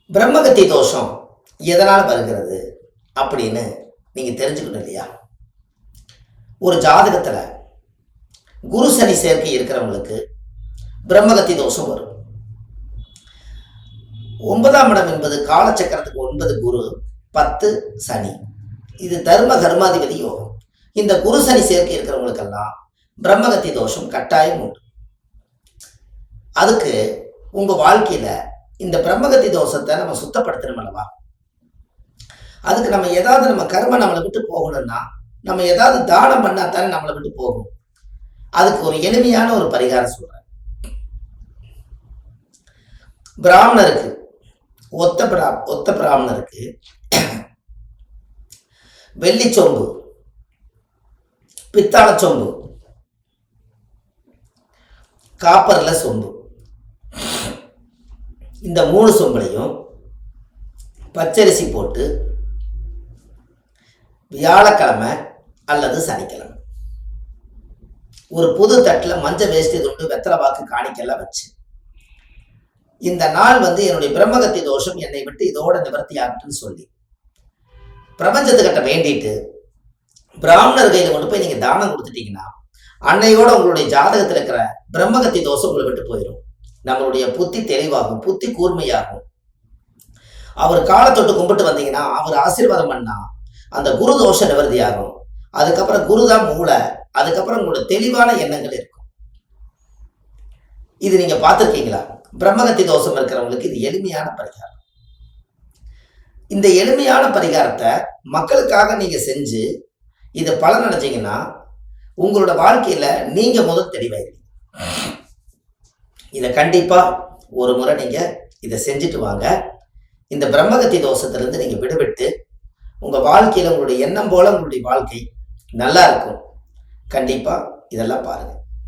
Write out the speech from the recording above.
பிரம்மகத்தி தோஷம் எதனால் வருகிறது அப்படின்னு நீங்கள் தெரிஞ்சுக்கணும் இல்லையா? ஒரு ஜாதகத்தில் குரு சனி சேர்க்கை இருக்கிறவங்களுக்கு பிரம்மகத்தி தோஷம் வரும். 9ஆம் இடம் என்பது காலச்சக்கரத்துக்கு 9 குரு, 10 சனி. இது தர்ம கர்மாதிபதி யோகம். இந்த குரு சனி சேர்க்கை இருக்கிறவங்களுக்கெல்லாம் பிரம்மகத்தி தோஷம் கட்டாயம் உண்டு. அதுக்கு உங்கள் வாழ்க்கையில் இந்த பிரம்மகத்தி தோஷத்தை நம்ம சுத்தப்படுத்தணும் அல்லவா? அதுக்கு நம்ம ஏதாவது நம்ம கர்மம் நம்மளை விட்டு போகணும்னா நம்ம ஏதாவது தானம் பண்ணா தானே நம்மளை விட்டு போகும். அதுக்கு ஒரு எளிமையான ஒரு பரிகாரம் சொல்றேன். பிராமணருக்கு ஒத்த பிராமணருக்கு வெள்ளி சொம்பு, பித்தாள சொம்பு, காப்பர்ல சொம்பு, இந்த 3 சொம்புலையும் பச்சரிசி போட்டு வியாழக்கிழமை அல்லது சனிக்கிழமை ஒரு புது தட்டில் மஞ்சள் வேஷ்டி துண்டு வெத்தலை பாக்கு காணிக்கெல்லாம் வச்சு, இந்த நாள் என்னுடைய பிரம்மகத்தி தோஷம் என்னை விட்டு இதோட நிவர்த்தி ஆகட்டுன்னு சொல்லி பிரபஞ்சத்துக்கிட்ட வேண்டிட்டு பிராமணர் கையில் கொண்டு போய் நீங்கள் தானம் கொடுத்துட்டீங்கன்னா அன்னையோட உங்களுடைய ஜாதகத்தில் இருக்கிற பிரம்மகத்தி தோஷம் உங்களை விட்டு போயிடும். நம்மளுடைய புத்தி தெளிவாகும், புத்தி கூர்மையாகும். அவர் காலத்தொட்டு கும்பிட்டு வந்தீங்கன்னா அவர் ஆசீர்வாதம் பண்ணா அந்த குரு தோஷ நிவர்த்தி ஆகும். அதுக்கப்புறம் குருதான் மூளை, அதுக்கப்புறம் உங்களோட தெளிவான எண்ணங்கள் இருக்கும். இது நீங்க பார்த்துருக்கீங்களா? பிரம்மகத்தி தோஷம் இருக்கிறவங்களுக்கு இது எளிமையான பரிகாரம். இந்த எளிமையான பரிகாரத்தை மக்களுக்காக நீங்க செஞ்சு இது பலன் அடைஞ்சீங்கன்னா உங்களோட வாழ்க்கையில நீங்க முதல் தெளிவாயிருங்க. இதை கண்டிப்பா ஒரு முறை நீங்க இதை செஞ்சுட்டு வாங்க. இந்த பிரம்மகத்தி தோஷத்திலிருந்து நீங்க விடுபட்டு உங்க வாழ்க்கையில உங்களுடைய எண்ணம் போல உங்களுடைய வாழ்க்கை நல்லா இருக்கும். கண்டிப்பா இதெல்லாம் பாருங்க.